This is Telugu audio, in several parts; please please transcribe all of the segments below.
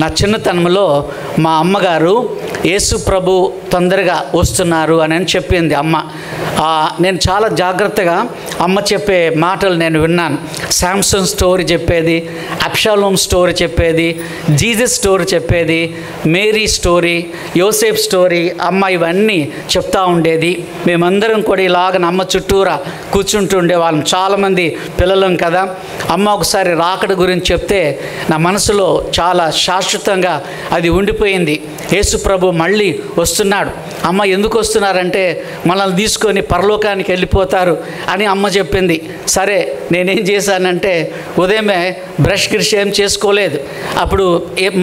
నా చిన్నతనంలో మా అమ్మగారు యేసు ప్రభు తొందరగా వస్తున్నారు అని చెప్పింది అమ్మ. నేను చాలా జాగ్రత్తగా అమ్మ చెప్పే మాటలు నేను విన్నాను. శాంసన్ స్టోరీ చెప్పేది, అబ్షాలోమ్ స్టోరీ చెప్పేది, జీసస్ స్టోరీ చెప్పేది, మేరీ స్టోరీ, యోసేఫ్ స్టోరీ అమ్మ ఇవన్నీ చెప్తా ఉండేది. మేమందరం కూడా ఇలాగ అమ్మ చుట్టూరా కూర్చుంటూ ఉండేవాళ్ళం. చాలామంది పిల్లలం కదా. అమ్మ ఒకసారి రాకడ గురించి చెప్తే నా మనసులో చాలా శాశ్వతంగా అది ఉండిపోయింది. యేసు ప్రభు మళ్ళీ వస్తున్నాడు. అమ్మ ఎందుకు వస్తున్నారంటే మనల్ని తీసుకొని పరలోకానికి వెళ్ళిపోతారు అని అమ్మ చెప్పింది. సరే నేనేం చేశానంటే ఉదయమే బ్రష్ గిష్ ఏం చేసుకోలేదు. అప్పుడు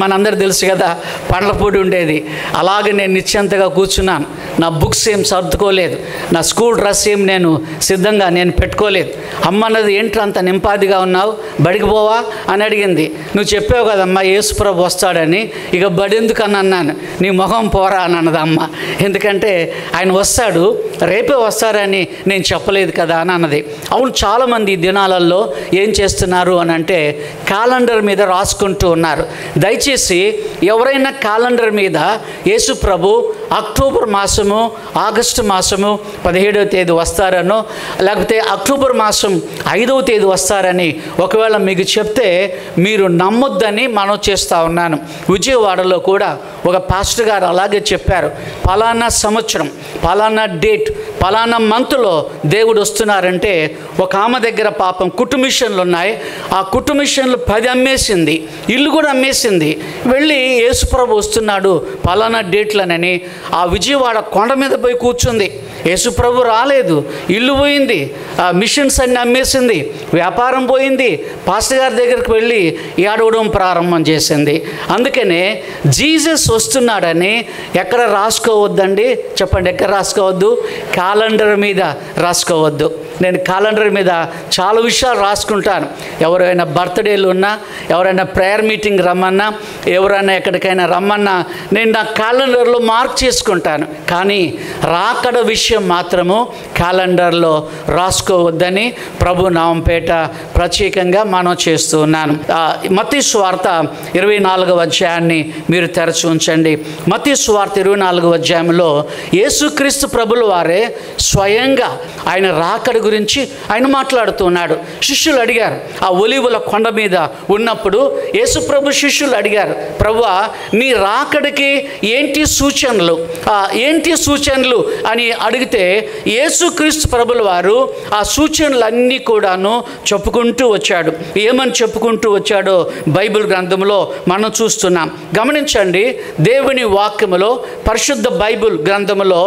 మనందరూ తెలుసు కదా, పండ్ల పొడి ఉండేది. అలాగే నేను నిశ్చంతగా కూర్చున్నాను. నా బుక్స్ ఏం సర్దుకోలేదు, నా స్కూల్ డ్రెస్ ఏం నేను సిద్ధంగా పెట్టుకోలేదు. అమ్మ అన్నది ఏంటి అంత నింపాదిగా ఉన్నావు, బడికి పోవా అని అడిగింది. నువ్వు చెప్పావు కదమ్మా యేసుప్రభు వస్తాడని, ఇక బడి ఎందుకని అన్నాను. నీ మొహం పోరా అని అన్నది అమ్మ. ఎందుకంటే ఆయన వస్తాడు, రేపే వస్తారని నేను చెప్పలేదు కదా అని అన్నది. అవును, చాలామంది ఈ దినాలలో ఏం చేస్తున్నారు అని అంటే క్యాలెండర్ మీద రాసుకుంటూ ఉన్నారు. దయచేసి ఎవరైనా క్యాలెండర్ మీద యేసు ప్రభు అక్టోబర్ మాసము, ఆగస్టు మాసము 17వ తేదీ వస్తారనో, లేకపోతే అక్టోబర్ మాసం 5వ తేదీ వస్తారని ఒకవేళ మీకు చెప్తే మీరు నమ్మొద్దని మనం చేస్తూ ఉన్నాను. విజయవాడలో కూడా ఒక పాస్టర్ గారు అలాగే చెప్పారు. పలానా సంవత్సరం, పలానా డేట్, పలానా మంత్లో దేవుడు వస్తున్నారంటే ఒక ఆమె దగ్గర పాపం కుటుంబిషన్లు ఉన్నాయి. ఆ కుటుంబిషన్లు 10 అమ్మేసింది, ఇల్లు కూడా అమ్మేసింది. వెళ్ళి యేసుప్రభు వస్తున్నాడు పలానా డేట్లనని ఆ విజయవాడ కొండ మీద పోయి కూర్చుంది. యేసుప్రభు రాలేదు, ఇల్లు పోయింది, మిషన్స్ అన్ని అమ్మేసింది, వ్యాపారం పోయింది. పాస్టర్ గారి దగ్గరికి వెళ్ళి ఏడవడం ప్రారంభం చేసింది. అందుకనే జీసస్ వస్తున్నాడని ఎక్కడ రాసుకోవద్దండి, చెప్పండి, ఎక్కడ రాసుకోవద్దు? క్యాలెండర్ మీద రాసుకోవద్దు. నేను క్యాలెండర్ మీద చాలా విషయాలు రాసుకుంటాను. ఎవరైనా బర్త్డేలు ఉన్నా, ఎవరైనా ప్రేయర్ మీటింగ్ రమ్మన్నా, ఎవరైనా ఎక్కడికైనా రమ్మన్నా నేను నా క్యాలెండర్లో మార్క్ చేసుకుంటాను. కానీ రాకడ విషయం మాత్రము క్యాలెండర్లో రాసుకోవద్దని ప్రభు నామంపేట ప్రత్యేకంగా మనం చేస్తూ ఉన్నాను. మత్తయి సువార్త 24వ అధ్యాయాన్ని మీరు తెరచి ఉంచండి. మత్తయి సువార్త 24వ అధ్యాయంలో యేసుక్రీస్తు ప్రభుల వారే స్వయంగా ఆయన రాకడ గురించి ఆయన మాట్లాడుతున్నాడు. శిష్యులు అడిగారు, ఆ ఒలీవల కొండ మీద ఉన్నప్పుడు యేసుప్రభు శిష్యులు అడిగారు, ప్రభువా నీ రాకడికి ఏంటి సూచనలు అని అడిగితే యేసుక్రీస్తు ప్రభుల వారు ఆ సూచనలన్నీ కూడాను చెప్పుకుంటూ వచ్చాడు. ఏమని చెప్పుకుంటూ వచ్చాడో బైబిల్ గ్రంథంలో మనం చూస్తున్నాం. గమనించండి, దేవుని వాక్యములో, పరిశుద్ధ బైబిల్ గ్రంథములో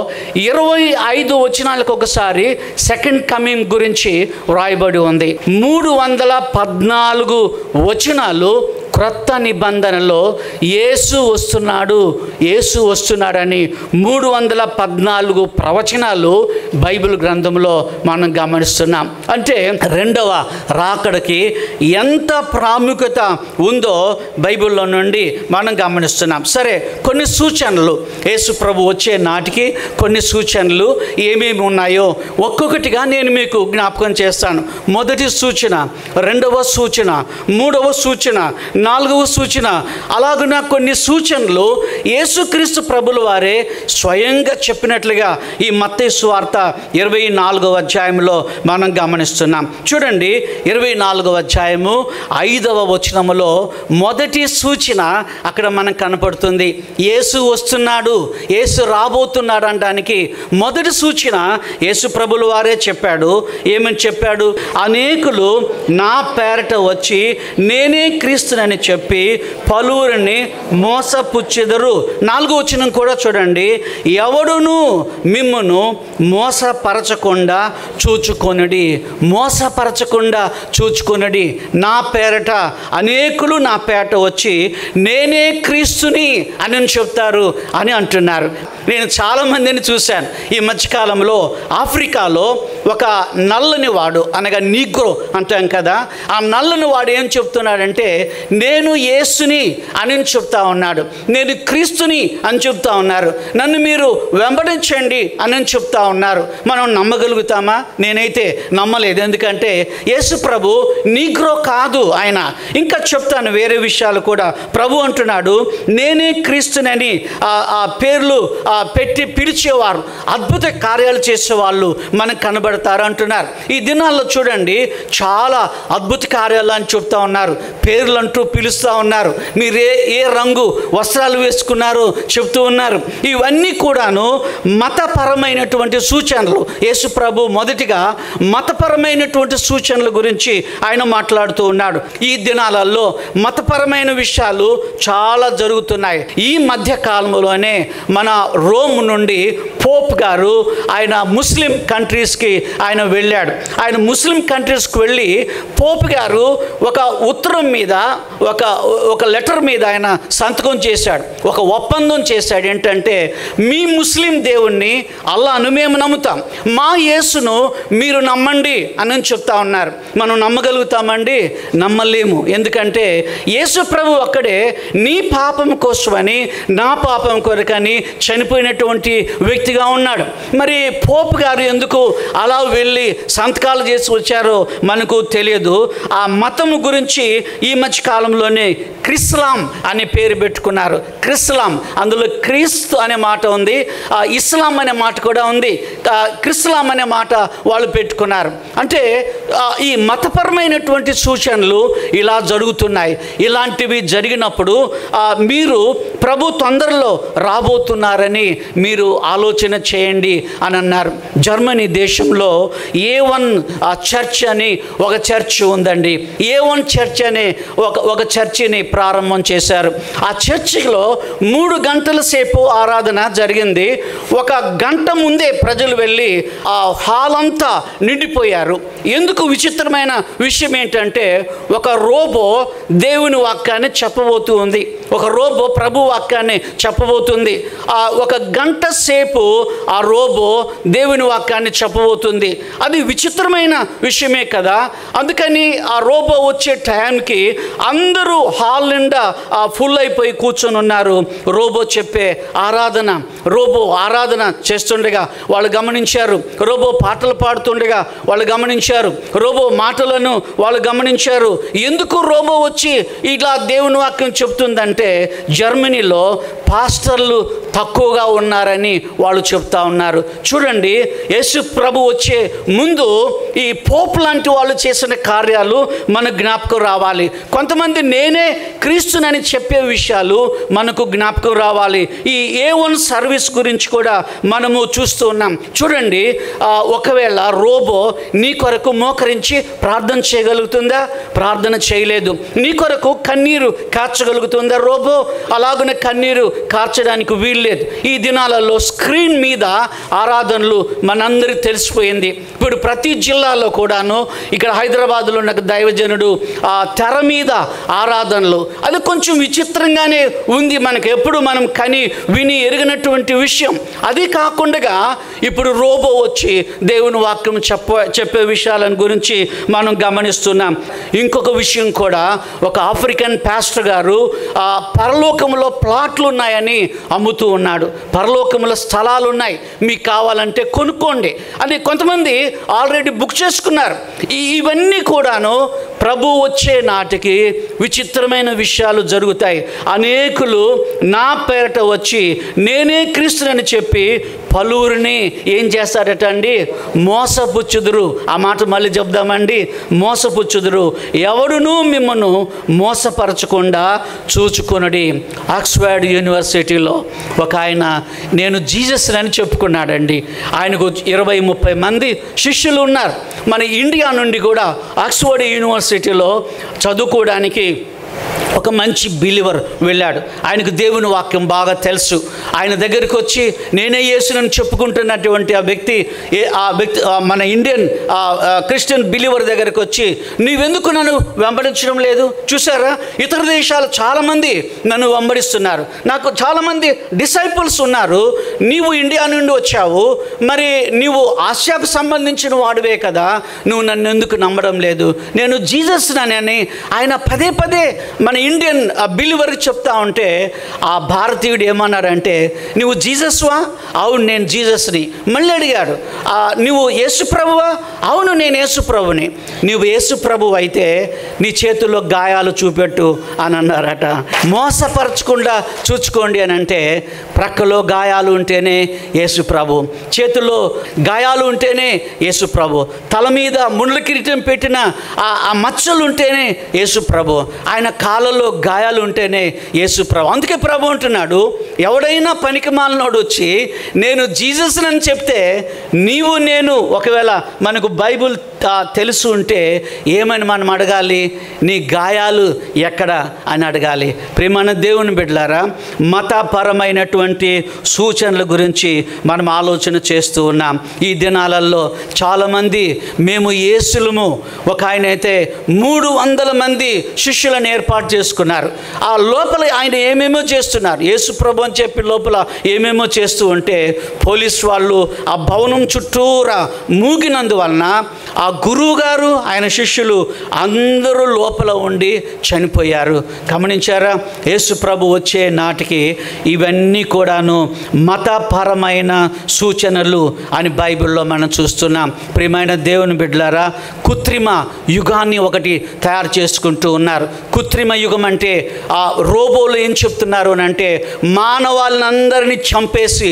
25 వచనాలకు ఒకసారి సెకండ్ కమింగ్ గురించి వ్రాయబడి ఉంది. 314 వచనాలు క్రొత్త నిబంధనలో యేసు వస్తున్నాడని 314 ప్రవచనాలు బైబిల్ గ్రంథంలో మనం గమనిస్తున్నాం. అంటే రెండవ రాకడకి ఎంత ప్రాముఖ్యత ఉందో బైబిల్లో నుండి మనం గమనిస్తున్నాం. సరే, కొన్ని సూచనలు, యేసు ప్రభు వచ్చే నాటికి కొన్ని సూచనలు ఏమేమి ఉన్నాయో ఒక్కొక్కటిగా నేను మీకు జ్ఞాపకం చేస్తాను. మొదటి సూచన, రెండవ సూచన, మూడవ సూచన, 4వ సూచన, అలాగున కొన్ని సూచనలు యేసుక్రీస్తు ప్రభుల వారే స్వయంగా చెప్పినట్లుగా ఈ మత్తయి సువార్త 24వ అధ్యాయంలో మనం గమనిస్తున్నాం. చూడండి, 24వ అధ్యాయము 5వ వచనములో మొదటి సూచన అక్కడ మనకు కనపడుతుంది. యేసు వస్తున్నాడు, యేసు రాబోతున్నాడు అనడానికి మొదటి సూచన యేసు ప్రభుల వారే చెప్పాడు. ఏమని చెప్పాడు? అనేకులు నా పేరట వచ్చి నేనే క్రీస్తునని చెప్పి పలువురిని మోసపుచ్చెదరు. 4వ వచనం కూడా చూడండి, ఎవడును మిమ్మును మోసపరచకుండా చూచుకొనుడి, నా పేరట అనేకులు నా పేరట వచ్చి నేనే క్రీస్తుని అని చెప్తారు అని అంటున్నారు. నేను చాలామందిని చూశాను ఈ మధ్యకాలంలో. ఆఫ్రికాలో ఒక నల్లని వాడు, అనగా నీగ్రో అంటాం కదా, ఆ నల్లని వాడు ఏం చెప్తున్నాడంటే నేను యేసుని అని చెప్తా ఉన్నాడు, నేను క్రీస్తుని అని చెప్తా ఉన్నారు, నన్ను మీరు వెంబడించండి అని చెప్తా ఉన్నారు. మనం నమ్మగలుగుతామా? నేనైతే నమ్మలేదు. ఎందుకంటే యేసు ప్రభు నీగ్రో కాదు ఆయన. ఇంకా చెప్తాను వేరే విషయాలు కూడా. ప్రభు అంటున్నాడు నేనే క్రీస్తునని ఆ పేర్లు పెట్టి పిలిచేవారు, అద్భుత కార్యాలు చేసేవాళ్ళు మనకు కనబడతారు అంటున్నారు. ఈ దినాల్లో చూడండి చాలా అద్భుత కార్యాలు అని చెప్తా ఉన్నారు, పేర్లు అంటూ పిలుస్తూ ఉన్నారు, మీరు ఏ రంగు వస్త్రాలు వేసుకున్నారో చెప్తూ ఉన్నారు. ఇవన్నీ కూడాను మతపరమైనటువంటి సూచనలు. యేసు ప్రభు మొదటిగా మతపరమైనటువంటి సూచనల గురించి ఆయన మాట్లాడుతూ ఉన్నాడు. ఈ దినాలలో మతపరమైన విషయాలు చాలా జరుగుతున్నాయి. ఈ మధ్య కాలంలోనే మన రోమ్ నుండి పోప్ గారు ఆయన ముస్లిం కంట్రీస్కి ఆయన వెళ్ళాడు. ఆయన ముస్లిం కంట్రీస్కి వెళ్ళి పోప్ గారు ఒక ఉత్తరం మీద ఒక లెటర్ మీద ఆయన సంతకం చేశాడు, ఒక ఒప్పందం చేశాడు. ఏంటంటే మీ ముస్లిం దేవుణ్ణి అల్లాను మేము నమ్ముతాం, మా యేసును మీరు నమ్మండి అని చెప్తా ఉన్నారు. మనం నమ్మగలుగుతామండి? నమ్మలేము. ఎందుకంటే యేసు ప్రభు ఒక్కడే నీ పాపం కోసమని నా పాపం కొరకని చనిపోయినటువంటి వ్యక్తిగా ఉన్నాడు. మరి పోప్ గారు ఎందుకు అలా వెళ్ళి సంతకాలు చేసి వచ్చారో మనకు తెలియదు. ఆ మతం గురించి ఈ మధ్య కాలంలోనే క్రిస్లాం అనే పేరు పెట్టుకున్నారు. క్రిస్లాం, అందులో క్రీస్తు అనే మాట ఉంది, ఇస్లాం అనే మాట కూడా ఉంది. క్రిస్లాం అనే మాట వాళ్ళు పెట్టుకున్నారు. అంటే ఈ మతపరమైనటువంటి సూచనలు ఇలా జరుగుతున్నాయి. ఇలాంటివి జరిగినప్పుడు మీరు ప్రభు తొందరలో రాబోతున్నారని మీరు ఆలోచన చేయండి అని అన్నారు. జర్మనీ దేశంలో A1 చర్చ్ అని ఒక చర్చ్ ఉందండి. A1 చర్చ్ అనే ఒక చర్చిని ప్రారంభం చేశారు. ఆ చర్చిలో 3 గంటల సేపు ఆరాధన జరిగింది. 1 గంట ముందే ప్రజలు వెళ్ళి ఆ హాల్ అంతా నిండిపోయారు. ఎందుకు విచిత్రమైన విషయం ఏంటంటే ఒక రోబో దేవుని వాక్యాన్ని చెప్పబోతూ ఉంది, ఒక రోబో ప్రభు వాక్యాన్ని చెప్పబోతుంది. 1 గంట సేపు ఆ రోబో దేవుని వాక్యాన్ని చెప్పబోతుంది. అది విచిత్రమైన విషయమే కదా. అందుకని ఆ రోబో వచ్చే టైంకి అందరూ హాల్ నిండా ఫుల్ అయిపోయి కూర్చొని ఉన్నారు. రోబో చెప్పే రోబో ఆరాధన చేస్తుండగా వాళ్ళు గమనించారు, రోబో పాటలు పాడుతుండగా వాళ్ళు గమనించారు, రోబో మాటలను వాళ్ళు గమనించారు. ఎందుకు రోబో వచ్చి ఇలా దేవుని వాక్యం చెప్తుందంటే జర్మనీలో పాస్టర్లు తక్కువగా ఉన్నారని వాళ్ళు చెప్తా ఉన్నారు. చూడండి, యేసు ప్రభు వచ్చే ముందు ఈ పోప్ లాంటి వాళ్ళు చేసిన కార్యాలు మన జ్ఞాపకం రావాలి. కొంతమంది నేనే క్రీస్తునని చెప్పే విషయాలు మనకు జ్ఞాపకం రావాలి. ఈ A1 సర్వీస్ గురించి కూడా మనము చూస్తూ ఉన్నాం. చూడండి, ఒకవేళ రోబో నీ కొరకు మోకరించి ప్రార్థన చేయగలుగుతుందా? ప్రార్థన చేయలేదు. నీ కొరకు కన్నీరు కార్చగలుగుతుందా రోబో? అలాగున కన్నీరు కార్చడానికి వీల్లేదు. ఈ దినాలలో స్క్రీన్ మీద ఆరాధనలు మనందరికీ తెలిసిపోయింది. ఇప్పుడు ప్రతి జిల్లాలో కూడాను, ఇక్కడ హైదరాబాద్లో ఉన్న దైవజనుడు తెర మీద ఆరాధనలు, అది కొంచెం విచిత్రంగానే ఉంది మనకు, ఎప్పుడు మనం కని విని ఎరిగినటువంటి విషయం. అది కాకుండా ఇప్పుడు రోబో వచ్చి దేవుని వాక్యం చెప్పే విషయాలను గురించి మనం గమనిస్తున్నాం. ఇంకొక విషయం కూడా, ఒక ఆఫ్రికన్ పాస్టర్ గారు పరలోకంలో ప్లాట్లు ఉన్నాయని అమ్ముతూ ఉన్నాడు. పరలోకంలో స్థలాలు ఉన్నాయి, మీకు కావాలంటే కొనుక్కోండి అని కొంతమంది ఆల్రెడీ బుక్ చేసుకున్నారు. ఇవన్నీ కూడాను ప్రభు వచ్చే నాటికి విచిత్రమైన విషయాలు జరుగుతాయి. అనేకులు నా పేరట వచ్చి నేనే క్రీస్తునని చెప్పి పలువురిని ఏం చేస్తారట అండి? మోసపుచ్చుదురు. ఆ మాట మళ్ళీ చెప్దామండి, మోసపుచ్చుదురు. ఎవడునూ మిమ్మను మోసపరచకుండా చూచుకొనుడి. ఆక్స్ఫర్డ్ యూనివర్సిటీలో ఒక ఆయన నేను జీసస్ అని చెప్పుకున్నాడండి. ఆయనకు 20-30 మంది శిష్యులు ఉన్నారు. మన ఇండియా నుండి కూడా ఆక్స్ఫర్డ్ యూనివర్సిటీలో చదువుకోవడానికి ఒక మంచి బిలీవర్ వెళ్ళాడు. ఆయనకు దేవుని వాక్యం బాగా తెలుసు. ఆయన దగ్గరికి వచ్చి నేనే యేసునని చెప్పుకుంటున్నటువంటి ఆ వ్యక్తి మన ఇండియన్ క్రిస్టియన్ బిలీవర్ దగ్గరికి వచ్చి, నీవెందుకు నన్ను వెంబడించడం లేదు? చూసారా, ఇతర దేశాలు చాలామంది నన్ను వెంబడిస్తున్నారు, నాకు చాలామంది డిసైపుల్స్ ఉన్నారు. నీవు ఇండియా నుండి వచ్చావు, మరి నీవు ఆసియాకు సంబంధించిన వాడివే కదా, నువ్వు నన్ను ఎందుకు నమ్మడం లేదు? నేను జీసస్ అని ఆయన పదే పదే మన ఇండియన్ బిలీవర్కి చెప్తా ఉంటే ఆ భారతీయుడు ఏమన్నాడంటే, నువ్వు జీసస్వా? అవును, నేను జీసస్ని. మళ్ళీ అడిగాడు, నువ్వు యేసు ప్రభువా? అవును, నేను యేసు ప్రభుని. నువ్వు యేసు ప్రభు అయితే నీ చేతుల్లో గాయాలు చూపెట్టు అని అన్నారట. మోసపరచకుండా చూచుకోండి అని అంటే, ప్రక్కలో గాయాలు ఉంటేనే యేసు ప్రభు, చేతుల్లో గాయాలు ఉంటేనే యేసు ప్రభు, తల మీద ముళ్ళ కిరీటం పెట్టిన ఆ మచ్చలు ఉంటేనే యేసు ప్రభు, ఆయన కాళ్ళలో గాయాలు ఉంటేనే యేసు ప్రభు. అందుకే ప్రభు అంటున్నాడు, ఎవడైనా పనికిమాలినోడు వచ్చి నేను జీసస్ అని చెప్తే, నీవు నేను ఒకవేళ మనకు బైబుల్ తెలుసు ఉంటే ఏమని మనం అడగాలి? నీ గాయాలు ఎక్కడ అని అడగాలి. ప్రియమైన దేవుని బిడ్డలారా, మతపరమైనటువంటి సూచనల గురించి మనం ఆలోచన చేస్తూ ఉన్నాం. ఈ దినాలలో చాలామంది మేము యేసులము, ఒక ఆయన అయితే 300 మంది శిష్యులను ఏర్పాటు చేసుకున్నారు. ఆ లోపల ఆయన ఏమేమో చేస్తున్నారు, యేసు ప్రభు అని చెప్పి లోపల ఏమేమో చేస్తూ ఉంటే పోలీసు వాళ్ళు ఆ భవనం చుట్టూరా మూగినందువలన ఆ గురువు గారు ఆయన శిష్యులు అందరూ లోపల ఉండి చనిపోయారు. గమనించారా? యేసు ప్రభు వచ్చే నాటికి ఇవన్నీ కూడాను మతపరమైన సూచనలు అని బైబిల్లో మనం చూస్తున్నాం. ప్రియమైన దేవుని బిడ్డలారా, కృత్రిమ యుగాన్ని ఒకటి తయారు చేసుకుంటూ ఉన్నారు. కృత్రిమ యుగం అంటే ఆ రోబోలు ఏం చెప్తున్నారు అని అంటే, మానవాళ్ళందరినీ చంపేసి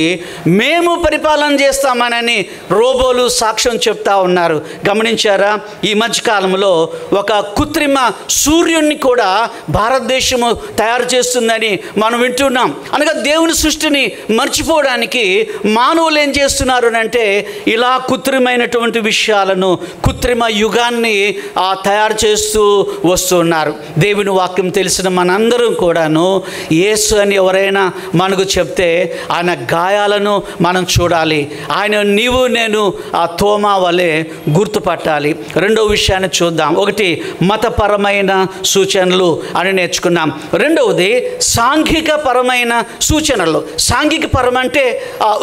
మేము పరిపాలన చేస్తామనని రోబోలు సాక్ష్యం చెప్తా ఉన్నారు. గమనించారా? ఈ మధ్యకాలంలో ఒక కృత్రిమ సూర్యుడిని కూడా భారతదేశము తయారు చేస్తుందని మనం వింటున్నాం. అనగా దేవుని సృష్టిని మర్చిపోవడానికి మానవులు ఏం చేస్తున్నారు అంటే, ఇలా కృత్రిమైనటువంటి విషయాలను, కృత్రిమ యుగాన్ని తయారు చేస్తూ వస్తున్నారు. దేవుని వాక్యం తెలిసిన మనందరం కూడాను యేసు అని ఎవరైనా మనకు చెప్తే ఆయన గాయాలను మనం చూడాలి. ఆయన నీవు నేను ఆ తోమా వలె గుర్తుపట్టాలి. రెండో విషయాన్ని చూద్దాం. ఒకటి మతపరమైన సూచనలు అని నేర్చుకున్నాం. రెండవది సాంఘిక పరమైన సూచనలు. సాంఘిక పరం అంటే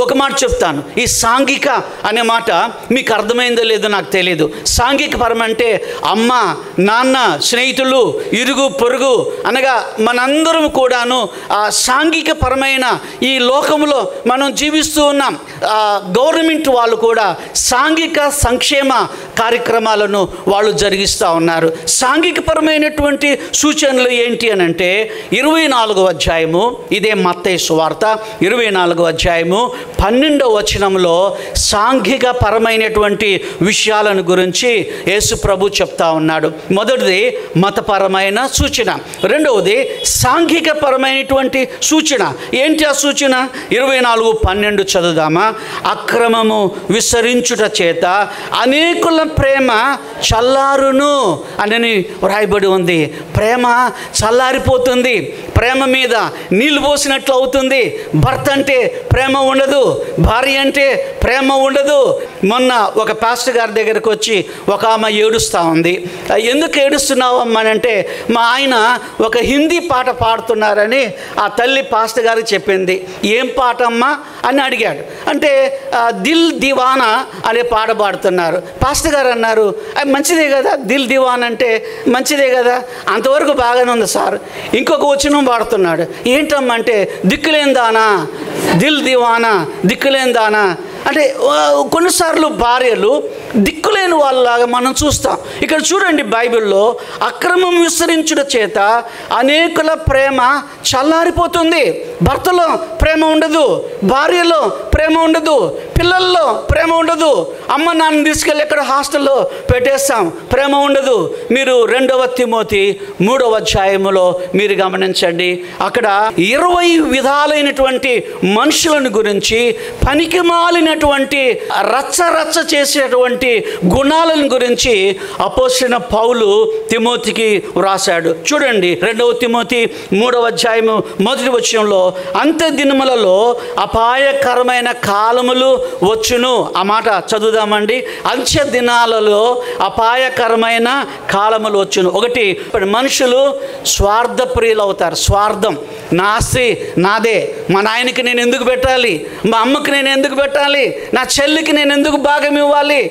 ఒక మాట చెప్తాను. ఈ సాంఘిక అనే మాట మీకు అర్థమైందో లేదో నాకు తెలియదు. సాంఘిక పరం అంటే అమ్మ, నాన్న, స్నేహితులు, ఇరుగు పొరుగు అనగా మనందరం కూడాను సాంఘిక పరమైన ఈ లోకంలో మనం జీవిస్తూ ఉన్నాం. గవర్నమెంట్ వాళ్ళు కూడా సాంఘిక సంక్షేమ కార్యక్రమాలను వాళ్ళు జరిగిస్తూ ఉన్నారు. సాంఘిక పరమైనటువంటి సూచనలు ఏంటి అని అంటే 24వ అధ్యాయము, ఇదే మత్తయి సువార్త 24వ అధ్యాయము 12వ వచనంలో సాంఘిక పరమైనటువంటి విషయాలను గురించి యేసు ప్రభు చెప్తా ఉన్నాడు. మొదటిది మతపరమైన సూచన, రెండవది సాంఘిక పరమైనటువంటి సూచన. ఏంటి ఆ సూచన? 24:12 చదువుదామా. అక్రమము విస్తరించుట చేత అనేకుల ప్రేమ చల్లారును అని వ్రాయబడి ఉంది. ప్రేమ చల్లారిపోతుంది, ప్రేమ మీద నీళ్లు పోసినట్లు అవుతుంది. భర్త అంటే ప్రేమ ఉండదు, భార్య అంటే ప్రేమ ఉండదు. మొన్న ఒక పాస్టర్ గారి దగ్గరకు వచ్చి ఒక ఆమె ఏడుస్తూ ఉంది. ఎందుకు ఏడుస్తున్నావు అమ్మా అంటే, మా ఆయన ఒక హిందీ పాట పాడుతున్నారని ఆ తల్లి పాస్టర్ గారికి చెప్పింది. ఏం పాట అమ్మా అని అడిగాడు. అంటే దిల్ దివానా అనే పాట పాడుతున్నారు. పాస్టర్ గారు అన్నారు, మంచిదే కదా, దిల్ దివాన్ అంటే మంచిదే కదా. అంతవరకు బాగానే ఉంది సార్. ఇంకొక వచనం పాడుతున్నాడు. ఏంటమ్మా అంటే, దిక్కులేందానా, దిల్ దివానా, దిక్కులేందానా. అంటే కొన్నిసార్లు భార్యలు దిక్కులేని వాళ్ళలాగా మనం చూస్తాం. ఇక్కడ చూడండి, బైబిల్లో అక్రమం విస్తరించుట చేత అనేకుల ప్రేమ చల్లారిపోతుంది. భర్తలో ప్రేమ ఉండదు, భార్యలో ప్రేమ ఉండదు, పిల్లల్లో ప్రేమ ఉండదు. అమ్మ నాన్న తీసుకెళ్ళి ఎక్కడ హాస్టల్లో పెట్టేస్తాం, ప్రేమ ఉండదు. మీరు 2వ తిమోతి 3వ అధ్యాయములో మీరు గమనించండి. అక్కడ 20 విధాలైనటువంటి మనుషులను గురించి, పనికి మాలినటువంటి రచ్చ చేసేటువంటి ఉండేటువంటి గుణాలను గురించి అపోస్తలుడైన పౌలు తిమోతికి వ్రాసాడు. చూడండి 2వ తిమోతి 3వ అధ్యాయము 1వ వచనంలో, అంత్య దినములలో అపాయకరమైన కాలములు వచ్చును. ఆ మాట చదువుదామండి. అంత్య దినాలలో అపాయకరమైన కాలములు వచ్చును. ఒకటి, మనుషులు స్వార్థ ప్రియులు అవుతారు. స్వార్థం, నా ఆస్తి నాదే, మా నాయనకి నేను ఎందుకు పెట్టాలి, మా అమ్మకి నేను ఎందుకు పెట్టాలి, నా చెల్లికి నేను ఎందుకు భాగం ఇవ్వాలి,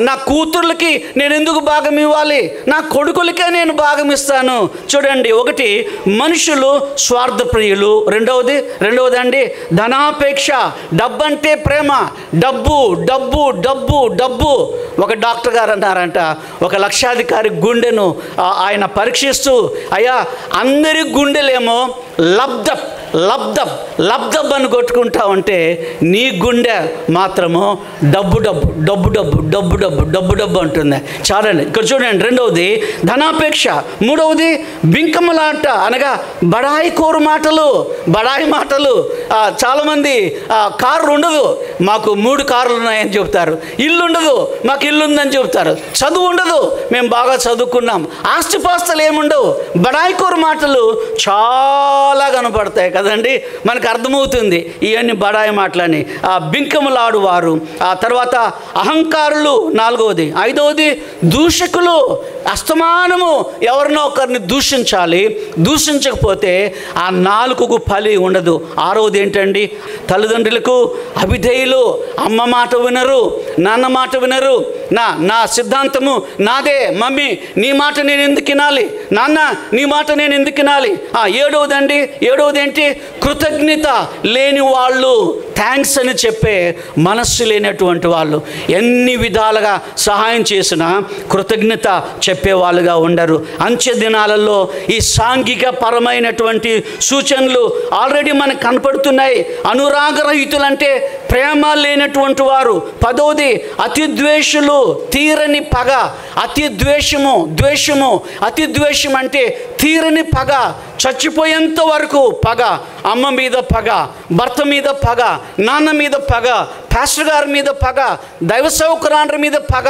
నా కూతుర్లకి నేను ఎందుకు భాగం ఇవ్వాలి, నా కొడుకులకే నేను భాగం ఇస్తాను. చూడండి, ఒకటి మనుషులు స్వార్థ ప్రియులు. రెండవది అండి ధనాపేక్ష. డబ్బు అంటే ప్రేమ. డబ్బు డబ్బు డబ్బు డబ్బు. ఒక డాక్టర్ గారు అన్నారంట, ఒక లక్షాధికారి గుండెను ఆయన పరీక్షిస్తూ, అయ్యా అందరి గుండెలేమో లబ్ధబ్ లబ్ధబ్ లబ్ధబ్ అని కొట్టుకుంటా ఉంటే నీ గుండె మాత్రము డబ్బు డబ్బు డబ్బు డబ్బు డబ్బు డబ్బు డబ్బు డబ్బు అంటుంది. చాలండి. ఇక్కడ చూడండి, రెండవది ధనాపేక్ష. మూడవది బింకములాట, అనగా బడాయి కోరు మాటలు. బడాయి మాటలు. చాలామంది కారు ఉండదు, మాకు 3 కార్లు ఉన్నాయని చెప్తారు. ఇల్లు ఉండదు, మాకు ఇల్లు ఉందని చెప్తారు. చదువు ఉండదు, మేము బాగా చదువుకున్నాం. ఆస్తిపాస్తులు ఏముండవు. బడాయి కోరు మాటలు చాలా కనపడతాయి కదండి. మనకు అర్థమవుతుంది ఇవన్నీ బడాయి మాటలని. బింకములాడు వారు. ఆ తర్వాత అహంకారులు 4వది. 5వది దూషకులు. అస్తమానము ఎవరినో ఒకరిని దూషించాలి. దూషించకపోతే ఆ నాలుకకు ఫలి ఉండదు. 6వది ఏంటండి, తల్లిదండ్రులకు అవిధేయులు. అమ్మ మాట వినరు, నాన్న మాట వినరు. నా సిద్ధాంతము నాదే, మమ్మీ నీ మాట నేను ఎందుకు వినాలి, నాన్న నీ మాట నేను ఎందుకు వినాలి. 7వది ఏంటి, కృతజ్ఞత లేని వాళ్ళు. థ్యాంక్స్ అని చెప్పే మనస్సు లేనటువంటి వాళ్ళు. ఎన్ని విధాలుగా సహాయం చేసినా కృతజ్ఞత చెప్పేవాళ్ళుగా ఉండరు. అంత్య దినాలలో ఈ సాంఘిక పరమైనటువంటి సూచనలు ఆల్రెడీ మనకు కనపడుతున్నాయి. అనురాగరహితులంటే ప్రేమ లేనటువంటి వారు. 10వది అతి ద్వేషులు. తీరని పగ. అతి ద్వేషము అతి ద్వేషం అంటే తీరని పగ. చచ్చిపోయేంత వరకు పగ. అమ్మ మీద పగ, భర్త మీద పగ, నాన్న మీద పగ, పాస్టర్ గారి మీద పగ, దైవ సేవకురాండ్రి మీద పగ.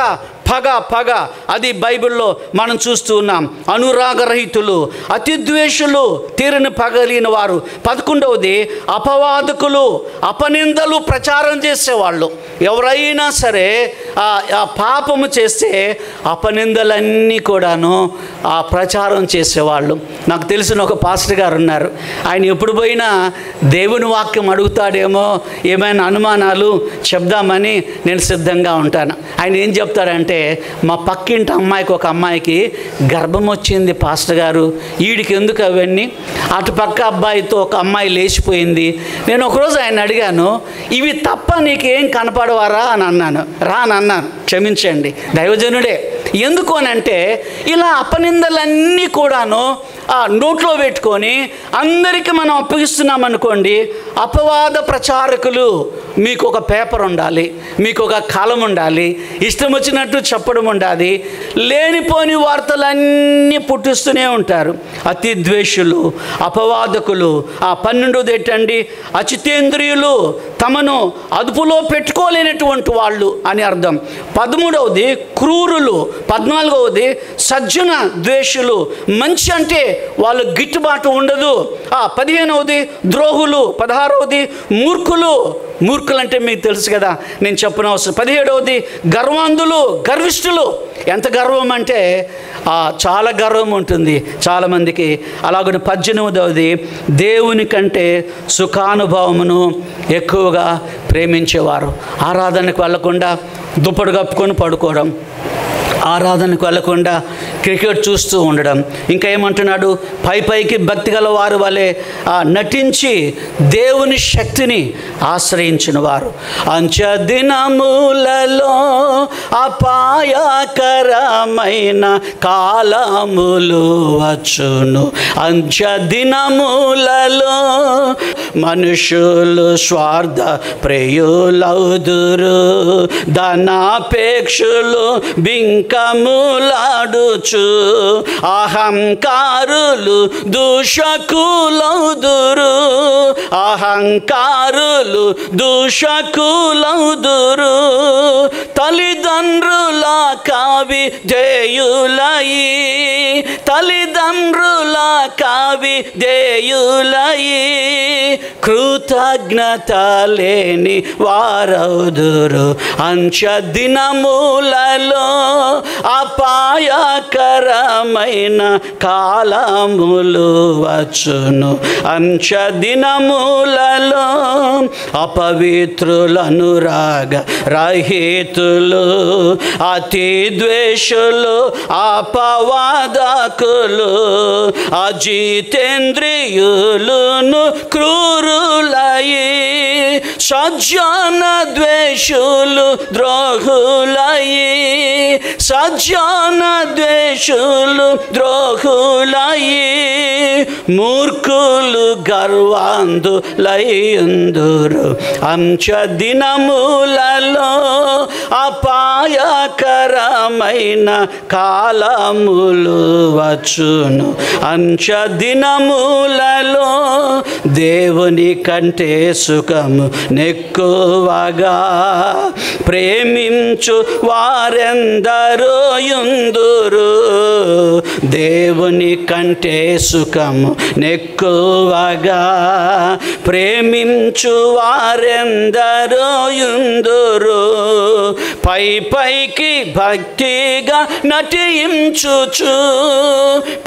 అది బైబిల్లో మనం చూస్తూ ఉన్నాం. అనురాగరహితులు, అతి ద్వేషులు, తీరని పగలిన వారు. 11వది అపవాదకులు. అపనిందలు ప్రచారం చేసేవాళ్ళు. ఎవరైనా సరే పాపము చేస్తే అపనిందలన్నీ కూడాను ప్రచారం చేసేవాళ్ళు. నాకు తెలిసిన ఒక పాస్టర్ గారు ఉన్నారు. ఆయన ఎప్పుడు పోయినా దేవుని వాక్యం అడుగుతాడేమో, ఏమైనా అనుమానాలు చెప్దామని నేను సిద్ధంగా ఉంటాను. ఆయన ఏం చెప్తారంటే, మా పక్కింటి ఒక అమ్మాయికి గర్భం వచ్చింది పాస్టర్ గారు, వీడికి ఎందుకు అవన్నీ, అటు పక్క అబ్బాయితో ఒక అమ్మాయి లేచిపోయింది. నేను ఒకరోజు ఆయన అడిగాను, ఇవి తప్ప నీకేం కనపడవారా అని అన్నాను. అన్నాను, క్షమించండి దైవజనుడే. ఎందుకు అని అంటే, ఇలా అపనిందలన్నీ కూడాను నోట్లో పెట్టుకొని అందరికీ మనం అప్పగిస్తున్నాం అనుకోండి. అపవాద ప్రచారకులు. మీకు ఒక పేపర్ ఉండాలి, మీకు ఒక కాలం ఉండాలి, ఇష్టం వచ్చినట్టు చెప్పడం ఉండాలి. లేనిపోని వార్తలన్నీ పుట్టిస్తూనే ఉంటారు. అతి ద్వేషులు, అపవాదకులు. 12వది ఏంటండి, అచితేంద్రియులు. తమను అదుపులో పెట్టుకోలేనటువంటి వాళ్ళు అని అర్థం. 13వది క్రూరులు. 14వది సజ్జన ద్వేషులు. మంచి అంటే వాళ్ళు గిట్టుబాటు ఉండదు. 15వది ద్రోహులు. 16వది మూర్ఖులు. మూర్ఖులంటే మీకు తెలుసు కదా, నేను చెప్పనవసరం. 17వది గర్వాంధులు, గర్విష్ఠులు. ఎంత గర్వం అంటే చాలా గర్వం ఉంటుంది చాలామందికి. అలాగే 18వది దేవుని కంటే సుఖానుభవమును ఎక్కువగా ప్రేమించేవారు. ఆరాధనకు వెళ్ళకుండా దుప్పటి కప్పుకొని పడుకోవడం, ఆరాధనకు వెళ్ళకుండా క్రికెట్ చూస్తూ ఉండడం. ఇంకా ఏమంటున్నాడు, పైకి భక్తి గల వారు వలె నటించి దేవుని శక్తిని ఆశ్రయించిన వారు. అంత్య దినములలో అపాయకరమైన కాలములు వచ్చును. అంత్య దినములలో మనుషులు స్వార్థ ప్రియులౌదురు, ధనాపేక్షులు బింకములాడుచు వచ్చు. అహంకారులు దూషకులౌదురు, అహంకారులు దూషకులౌదురు. తల్లిదండ్రుల కావి జయులయి, తల్లిదండ్రుల కావి జయులయి. కృతజ్ఞత లేని వారౌదురు. అంచె దినములలో అపాయకరమైన కాలములు వచ్చును. అంచె దినములలో అపవిత్రులను రాగ రహితులు, అతి ద్వేషులు, అపవాదకులు, అజితేంద్రియులును క్రూరులయి. సజ్జన ద్వేషులు ద్రోహులయి, సజ్జన ద్వేషులు ద్రోహులయి. మూర్ఖులు గర్వాంధులయుందురు. అంచె దినములలో అపాయకరమైన కాలములు వచ్చును. అంచె దినములలో దేవుని కంటే సుఖము నెక్కువగా ప్రేమించు వారెందరో యుందురు. దేవుని కంటే సుఖము నెక్కువగా ప్రేమించు వారెందరో యుందురు. పై పైకి భక్తిగా నటించుచు,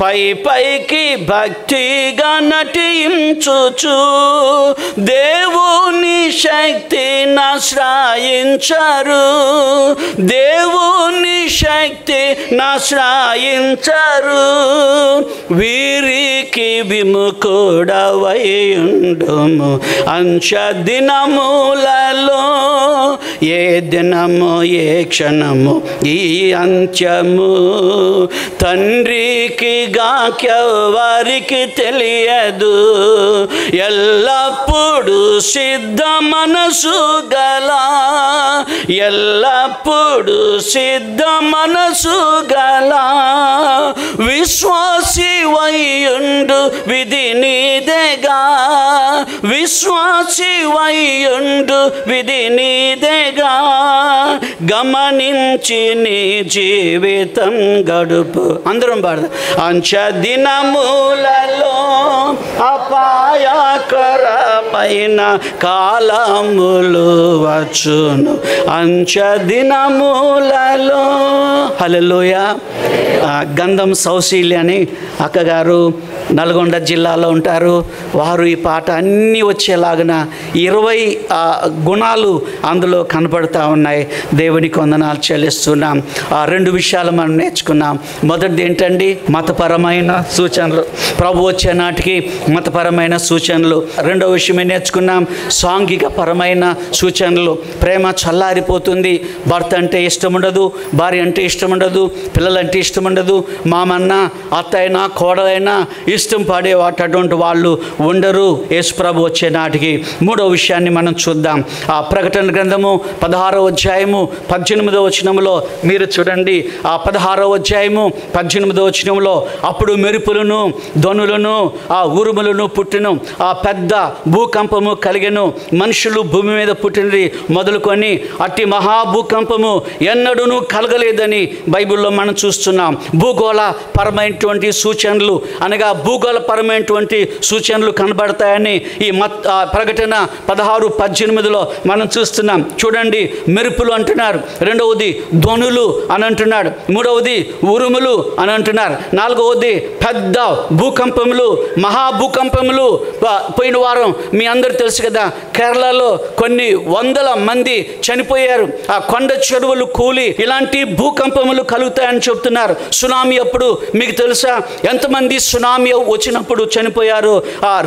పై పైకి భక్తిగా నటించుచు, దేవుని శక్తిని ఆశ్రయించరు, దేవుని శక్తిని ఆశ్రయించరు. వీరికి విముఖుడవై ఉండుము. అంచె దినములలో ఏ దినము ఏ క్షణము ఈ అంత్యము తండ్రికి గాకెవరికి తెలియదు. ఎల్లప్పుడూ సిద్ధ మనసు గల, ఎల్లప్పుడూ సిద్ధ మనసు గల విశ్వాసి వయ్యుండు విధి నీదేగా, విశ్వాసి వయ్యుండు విధి నీదేగా. గమనించి నీ జీవితం గడుపు. అందరం పాడదాం. అంచె దినములలో అపాయకరమైన కాలములు వచ్చును. అంచె దినములలో. హల్లెలూయా. గంధం సౌశీల్య అని అక్కగారు నల్గొండ జిల్లాలో ఉంటారు. వారు ఈ పాట అన్నీ వచ్చేలాగిన 20 గుణాలు అందులో కనపడుతూ ఉన్నాయి. దేవునికి వందనాలు చెల్లిస్తున్నాం. 2 విషయాలు మనం నేర్చుకున్నాం. మొదటిది ఏంటండి? మతపరమైన సూచనలు. ప్రభు వచ్చే నాటికి మతపరమైన సూచనలు. రెండవ విషయం ఏం నేర్చుకున్నాం? సాంఘిక పరమైన సూచనలు. ప్రేమ చల్లారిపోతుంది. భర్త అంటే ఇష్టం ఉండదు, భార్య అంటే ఇష్టం ఉండదు, పిల్లలంటే ఇష్టం ఉండదు, మామన్నా అత్తైనా కోడలైనా ఇష్టం పడేవాటి అటువంటి వాళ్ళు ఉండరు యేసుప్రభు వచ్చే నాటికి. మూడవ విషయాన్ని మనం చూద్దాం. ఆ ప్రకటన గ్రంథము 16వ అధ్యాయము 18వ వచనంలో మీరు చూడండి. ఆ 16వ అధ్యాయము 18వ వచనంలో అప్పుడు మెరుపులను ధ్వనులను ఆ ఉరుములను పుట్టెను, ఆ పెద్ద భూకంపము కలిగెను, మనుషులు భూమి మీద పుట్టినది మొదలుకొని అట్టి మహాభూకంపము ఎన్నడూనూ కలగలేదని బైబిల్లో మనం చూస్తున్నాం. భూగోళ పరమైనటువంటి సూచనలు అనగా భూగోళ పరమైనటువంటి సూచనలు కనబడతాయని ఈ ప్రకటన 16-18లో మనం చూస్తున్నాం. చూడండి, మెరుపులు అంటున్నారు, రెండవది ధ్వనులు అని అంటున్నాడు, మూడవది ఉరుములు అని అంటున్నారు, నాలుగవది పెద్ద భూకంపములు, మహాభూకంపములు. పోయిన వారం మీ అందరూ తెలుసు కదా, కేరళలో కొన్ని వందల మంది చనిపోయారు. ఆ కొండ చెరువులు కూలి ఇలాంటి భూకంపములు కలుగుతాయని చెప్తున్నారు. సునామీ అప్పుడు మీకు తెలుసా ఎంతమంది సునామీ వచ్చినప్పుడు చనిపోయారు.